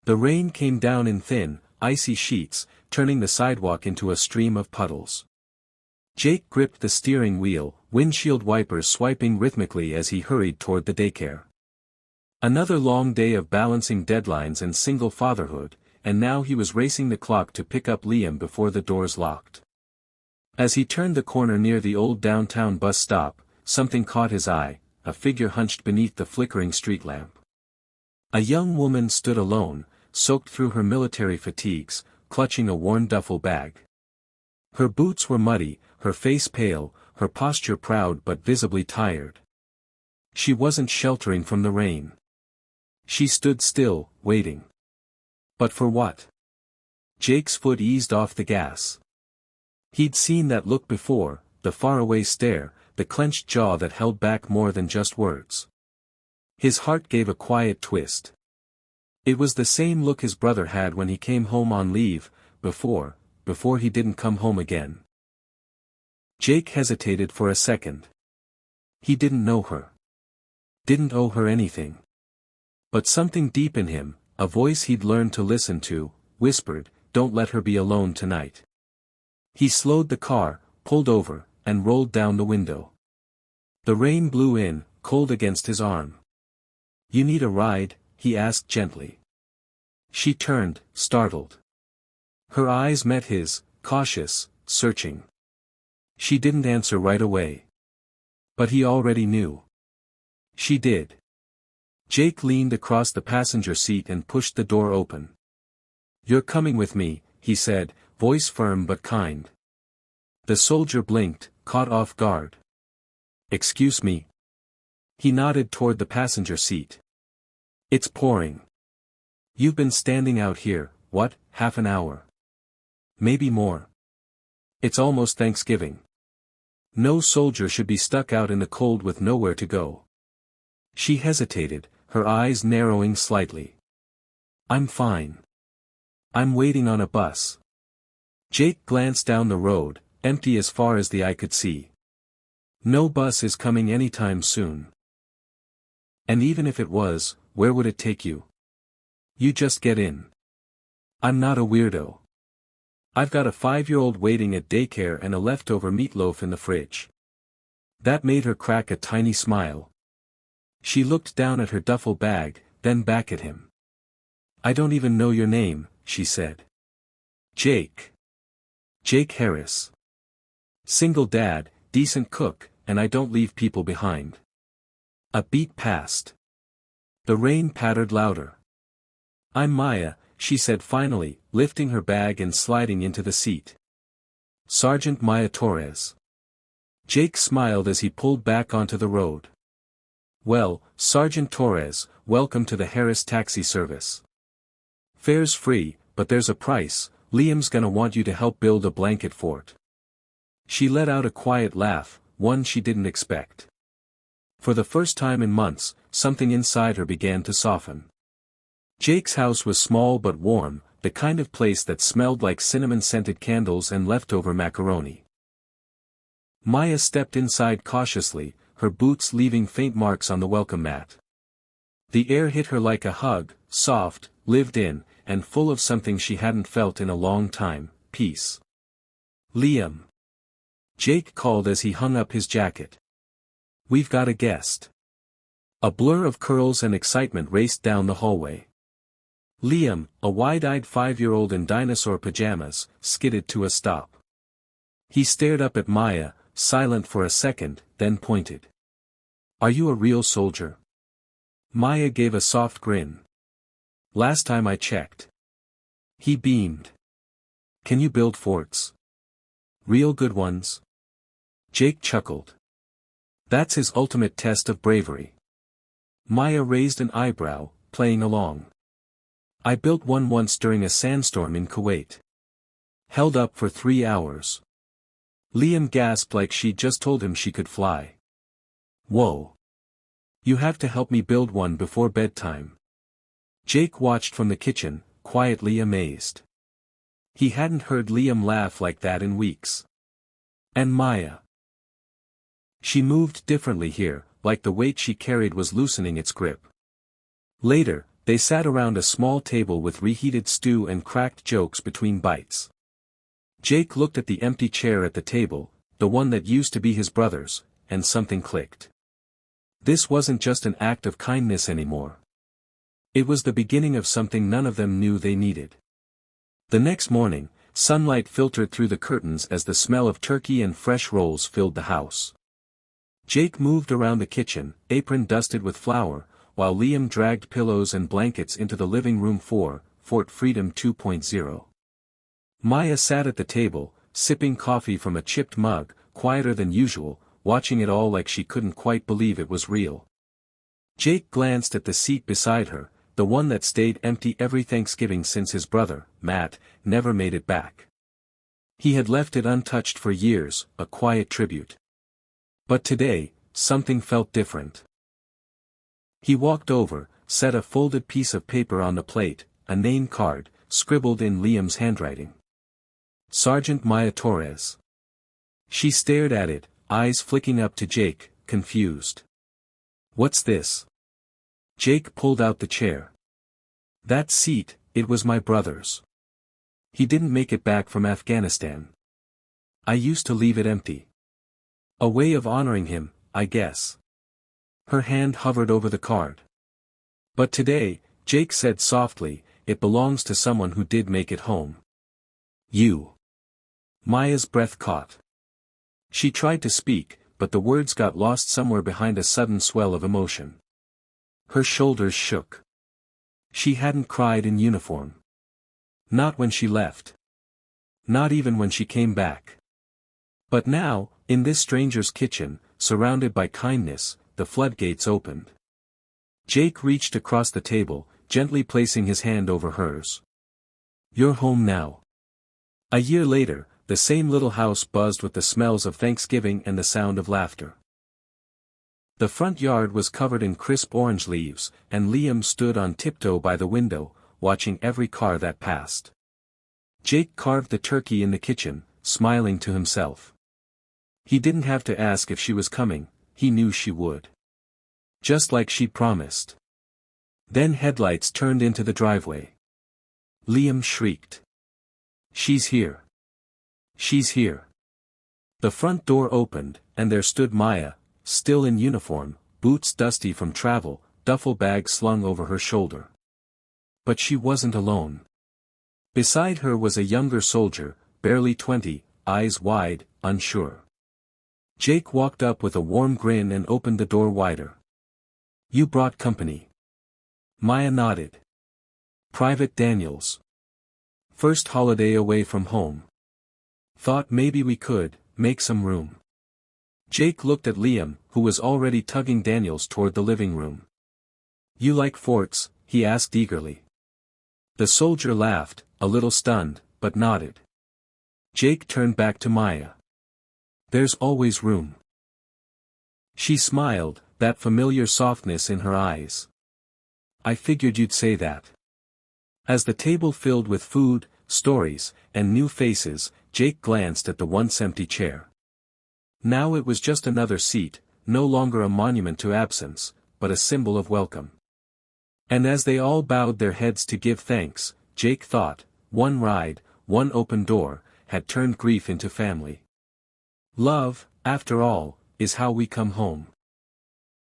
The rain came down in thin, icy sheets, turning the sidewalk into a stream of puddles. Jake gripped the steering wheel, windshield wipers swiping rhythmically as he hurried toward the daycare. Another long day of balancing deadlines and single fatherhood, and now he was racing the clock to pick up Liam before the doors locked. As he turned the corner near the old downtown bus stop, something caught his eye, a figure hunched beneath the flickering street lamp. A young woman stood alone, soaked through her military fatigues, clutching a worn duffel bag. Her boots were muddy, her face pale, her posture proud but visibly tired. She wasn't sheltering from the rain. She stood still, waiting. But for what? Jake's foot eased off the gas. He'd seen that look before, the faraway stare, the clenched jaw that held back more than just words. His heart gave a quiet twist. It was the same look his brother had when he came home on leave, before he didn't come home again. Jake hesitated for a second. He didn't know her. Didn't owe her anything. But something deep in him, a voice he'd learned to listen to, whispered, "Don't let her be alone tonight." He slowed the car, pulled over, and rolled down the window. The rain blew in, cold against his arm. "You need a ride?" he asked gently. She turned, startled. Her eyes met his, cautious, searching. She didn't answer right away. But he already knew. She did. Jake leaned across the passenger seat and pushed the door open. "You're coming with me," he said, voice firm but kind. The soldier blinked, caught off guard. "Excuse me?" He nodded toward the passenger seat. "It's pouring. You've been standing out here, what, half an hour? Maybe more. It's almost Thanksgiving. No soldier should be stuck out in the cold with nowhere to go." She hesitated, her eyes narrowing slightly. "I'm fine. I'm waiting on a bus." Jake glanced down the road, empty as far as the eye could see. "No bus is coming anytime soon. And even if it was, where would it take you? You just get in. I'm not a weirdo. I've got a 5-year-old waiting at daycare and a leftover meatloaf in the fridge." That made her crack a tiny smile. She looked down at her duffel bag, then back at him. "I don't even know your name," she said. "Jake. Jake Harris. Single dad, decent cook, and I don't leave people behind." A beat passed. The rain pattered louder. "I'm Maya," she said finally, lifting her bag and sliding into the seat. "Sergeant Maya Torres." Jake smiled as he pulled back onto the road. "Well, Sergeant Torres, welcome to the Harris Taxi Service. Fare's free, but there's a price. Liam's gonna want you to help build a blanket fort." She let out a quiet laugh, one she didn't expect. For the first time in months, something inside her began to soften. Jake's house was small but warm, the kind of place that smelled like cinnamon-scented candles and leftover macaroni. Maya stepped inside cautiously, her boots leaving faint marks on the welcome mat. The air hit her like a hug, soft, lived in, and full of something she hadn't felt in a long time, peace. "Liam." Jake called as he hung up his jacket. "We've got a guest." A blur of curls and excitement raced down the hallway. Liam, a wide-eyed 5-year-old in dinosaur pajamas, skidded to a stop. He stared up at Maya, silent for a second, then pointed. "Are you a real soldier?" Maya gave a soft grin. "Last time I checked." He beamed. "Can you build forts? Real good ones?" Jake chuckled. "That's his ultimate test of bravery." Maya raised an eyebrow, playing along. "I built one once during a sandstorm in Kuwait. Held up for 3 hours." Liam gasped like she'd just told him she could fly. "Whoa. You have to help me build one before bedtime." Jake watched from the kitchen, quietly amazed. He hadn't heard Liam laugh like that in weeks. And Maya. She moved differently here, like the weight she carried was loosening its grip. Later, They sat around a small table with reheated stew and cracked jokes between bites. Jake looked at the empty chair at the table, the one that used to be his brother's, and something clicked. This wasn't just an act of kindness anymore. It was the beginning of something none of them knew they needed. The next morning, sunlight filtered through the curtains as the smell of turkey and fresh rolls filled the house. Jake moved around the kitchen, apron dusted with flour, while Liam dragged pillows and blankets into the living room for Fort Freedom 2.0. Maya sat at the table, sipping coffee from a chipped mug, quieter than usual, watching it all like she couldn't quite believe it was real. Jake glanced at the seat beside her, the one that stayed empty every Thanksgiving since his brother, Matt, never made it back. He had left it untouched for years, a quiet tribute. But today, something felt different. He walked over, set a folded piece of paper on the plate, a name card, scribbled in Liam's handwriting. Sergeant Maya Torres. She stared at it, eyes flicking up to Jake, confused. What's this? Jake pulled out the chair. That seat, it was my brother's. He didn't make it back from Afghanistan. I used to leave it empty. A way of honoring him, I guess. Her hand hovered over the card. But today, Jake said softly, it belongs to someone who did make it home. You. Maya's breath caught. She tried to speak, but the words got lost somewhere behind a sudden swell of emotion. Her shoulders shook. She hadn't cried in uniform. Not when she left. Not even when she came back. But now, in this stranger's kitchen, surrounded by kindness, the floodgates opened. Jake reached across the table, gently placing his hand over hers. You're home now. A year later, the same little house buzzed with the smells of Thanksgiving and the sound of laughter. The front yard was covered in crisp orange leaves, and Liam stood on tiptoe by the window, watching every car that passed. Jake carved the turkey in the kitchen, smiling to himself. He didn't have to ask if she was coming, he knew she would. Just like she promised. Then headlights turned into the driveway. Liam shrieked. She's here. She's here. The front door opened, and there stood Maya, still in uniform, boots dusty from travel, duffel bag slung over her shoulder. But she wasn't alone. Beside her was a younger soldier, barely 20, eyes wide, unsure. Jake walked up with a warm grin and opened the door wider. You brought company. Maya nodded. Private Daniels. First holiday away from home. Thought maybe we could make some room. Jake looked at Liam, who was already tugging Daniels toward the living room. You like forts? He asked eagerly. The soldier laughed, a little stunned, but nodded. Jake turned back to Maya. There's always room. She smiled, that familiar softness in her eyes. I figured you'd say that. As the table filled with food, stories, and new faces, Jake glanced at the once empty chair. Now it was just another seat, no longer a monument to absence, but a symbol of welcome. And as they all bowed their heads to give thanks, Jake thought, one ride, one open door, had turned grief into family. Love, after all, is how we come home.